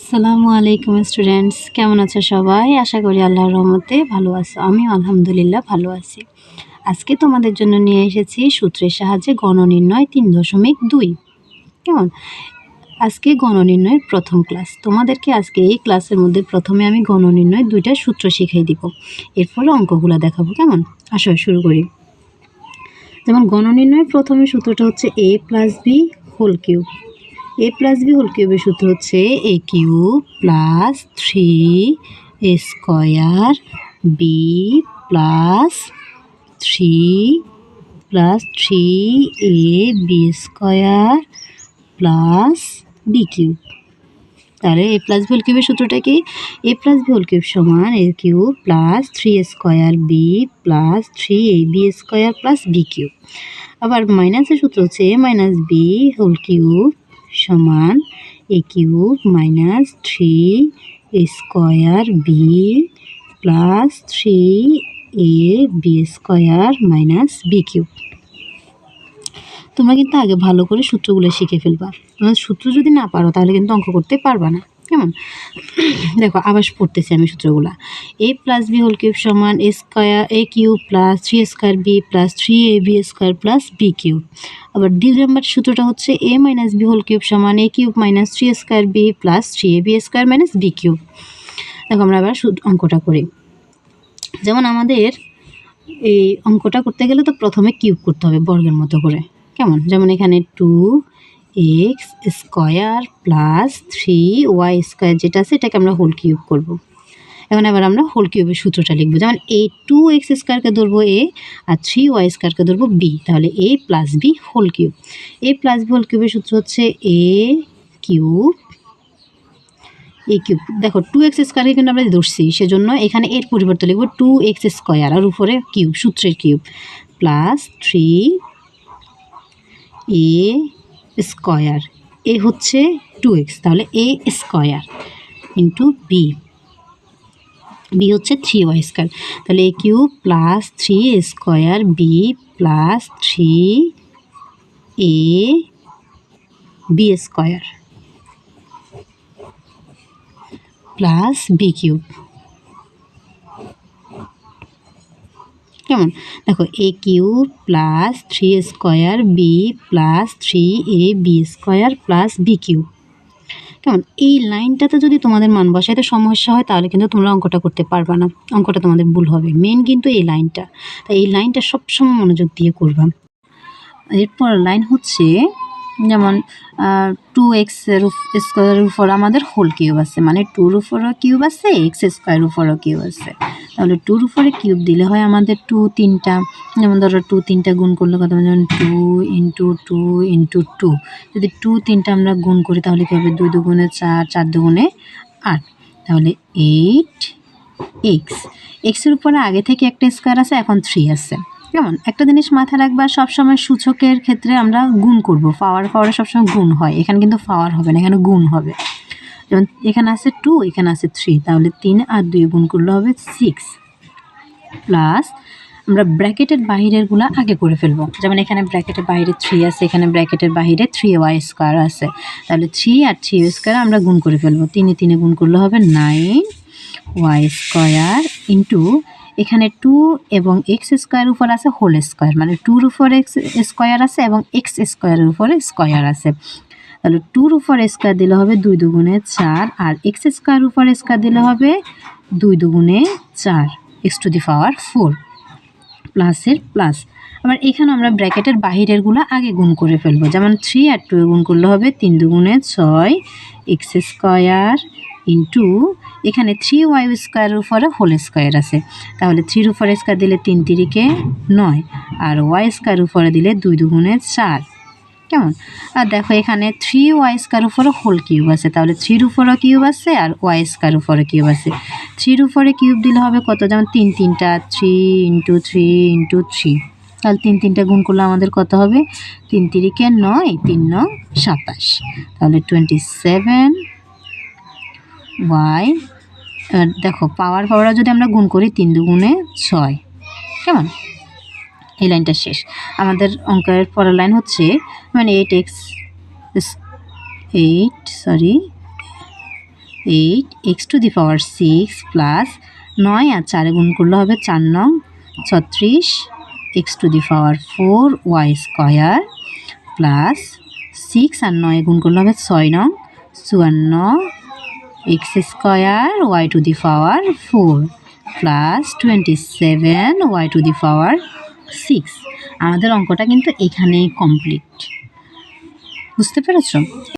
আসসালামু আলাইকুম স্টুডেন্টস, কেমন আছো সবাই? আশা করি আল্লাহর রহমতে ভালো আছো। আমিও আলহামদুলিল্লাহ ভালো আছি। আজকে তোমাদের জন্য নিয়ে এসেছি সূত্রের সাহায্যে গণনির্ণয় 3.2। কেমন? আজকে গণনির্ণয়ের প্রথম ক্লাস। তোমাদেরকে আজকে এই ক্লাসের মধ্যে প্রথমে আমি গণনির্ণয়ের 2টা সূত্র শিখিয়ে দিব, এরপরে অঙ্কগুলো দেখাবো। কেমন? আসো শুরু করি। যেমন গণনির্ণয়ের প্রথমে সূত্রটা হচ্ছে a plus b whole cube. a plus b whole কিউবের সূত্র হচ্ছে a cube plus 3 a square b plus 3 b square plus b cube. তাহলে a প্লাস বি হোল কিউবের সূত্রটা কি? a plus b whole cube সমান a cube plus 3 square b plus 3ab square plus b cube. আবার মাইনাসের সূত্র হচ্ছে a minus b whole cube সমান a cube minus 3 a square b plus 3ab square minus b cube. তোমরা কিন্তু আগে ভালো করে সূত্রগুলো শিখে ফেলবা। তোমরা সূত্র যদি না পারো তাহলে কিন্তু অঙ্ক করতে পারবা না। কেমন? দেখো আবার পড়তেছি আমি সূত্রগুলো। a plus b whole cube সমান a cube plus 3 square b plus 3ab square plus b cube. আবার 2 নম্বর সূত্রটা হচ্ছে a minus b whole cube সমান a cube minus 3 square b plus 3ab square minus b cube. দেখো আমরা আবার অঙ্কটা করি। যেমন আমাদের এই অঙ্কটা করতে গেলে তো প্রথমে কিউব করতে হবে বর্গের মতো করে। কেমন? যেমন এখানে 2x square plus 3y square যেটা আছে এটাকে আমরা হোল কিউব করব। এখন আবার আমরা হোল কিউবের সূত্রটা লিখবো। যেমন এই 2x স্কোয়ারকে ধরবো a আর 3y স্কোয়ারকে ধরবো b, তাহলে a plus b whole cube. a plus b whole কিউবের সূত্র হচ্ছে a কিউব দেখো 2x স্কোয়ারকে কিন্তু আমরা ধরছি, সেজন্য এখানে এর পরিবর্তে লিখবো 2x স্কোয়ার আর উপরে কিউব, সূত্রের কিউব, প্লাস 3a স্কোয়ার, এ হচ্ছে 2x, তাহলে a স্কোয়ার ইন্টু বি হচ্ছে 3y স্কোয়ার, তাহলে a cube plus 3a square b plus 3ab square plus b cube. কেমন? দেখো a cube plus 3 square b plus 3ab square plus b cube. কেমন? এই লাইনটাতে যদি তোমাদের মান বসাইতে সমস্যা হয় তাহলে কিন্তু তোমরা অঙ্কটা করতে পারবা না, অঙ্কটা তোমাদের ভুল হবে। মেন কিন্তু এই লাইনটা, তাই এই লাইনটা সবসময় মনোযোগ দিয়ে করবা। এরপর লাইন হচ্ছে যেমন 2x স্কোয়ারের উপর আমাদের হোল কিউব আছে, মানে 2-র উপরও কিউব আছে, x স্কোয়ারের উপরও কিউব আছে, তাহলে 2-র উপরে কিউব দিলে হয় আমাদের 2 3টা। যেমন ধরো 2 3টা গুণ করলে কত, যেমন 2 ইন্টু 2 ইন্টু 2, যদি 2 3টা আমরা গুণ করি তাহলে কী হবে? 2 দুগুণে 4, 4 দুগুণে 8, তাহলে 8x। এক্সের উপরে আগে থেকে একটা স্কোয়ার আছে, এখন 3 আছে। কেমন? একটা জিনিস মাথায় রাখবা, সবসময় সূচকের ক্ষেত্রে আমরা গুণ করব। পাওয়ারে সবসময় গুণ হয়, এখানে কিন্তু পাওয়ার হবে না, এখানে গুণ হবে। যেমন এখানে আছে 2, এখানে আছে 3, তাহলে 3 আর 2 গুণ করলে হবে 6, প্লাস আমরা ব্র্যাকেটের বাহিরেরগুলো আগে করে ফেলবো। যেমন এখানে ব্র্যাকেটের বাইরে 3 আছে, এখানে ব্র্যাকেটের বাহিরে 3y স্কোয়ার আছে, তাহলে 3 আর 3 স্কোয়ার আমরা গুণ করে ফেলবো। 3 গুণ করলে হবে 9y স্কোয়ার ইন্টু এখানে 2 এবং x স্কোয়ার উপর আছে হোল স্কোয়ার, মানে 2-র উপর x স্কোয়ার আছে এবং x স্কোয়ারের উপরে স্কোয়ার আছে, তাহলে 2-র উপর স্কোয়ার দিলে হবে 2 দুগুণে 4 আর x স্কোয়ার উপর স্কোয়ার দিলে হবে 2 দুগুণে 4, x টু দি পাওয়ার 4, প্লাসের প্লাস। আবার এখানে আমরা ব্র্যাকেটের বাহিরেরগুলো আগে গুণ করে ফেলবো। যেমন 3 আর 2 গুণ করলে হবে 3 দুগুণে 6 x স্কোয়ার ইন্টু এখানে 3y স্কোয়ারের উপরে হোল স্কোয়ার আছে, তাহলে 3-র উপরে স্কোয়ার দিলে 3 তিরিকে 9 আর y স্কোয়ার উপরে দিলে 2 দুগুণে 4। কেমন? আর দেখো এখানে 3y স্কোয়ার উপরে হোল কিউব আছে, তাহলে 3-র উপরেও কিউব আছে আর y স্কোয়ার উপরে কিউব আছে। 3-র উপরে কিউব দিলে হবে কত? যেমন 3 3টা 3 ইন্টু 3 ইন্টু 3, তাহলে 3 3টা গুণ করলে আমাদের কত হবে? 3 তিরিকে 9, 3 9 27, তাহলে 27y। দেখো পাওয়ার যদি আমরা গুণ করি 3 দুগুণে 6। কেমন? এই লাইনটা শেষ। আমাদের অঙ্কের পরের লাইন হচ্ছে মানে 8 8 x⁻6 প্লাস 9 আর 4 গুণ করলে হবে 4 নং 36 x⁻4 y স্কয়ার প্লাস 6 আর 9 গুণ করলে হবে 6 নং 54 x square y⁴ plus 27 y⁴ 6। আমাদের অঙ্কটা কিন্তু এখানেই কমপ্লিট। বুঝতে পেরেছ?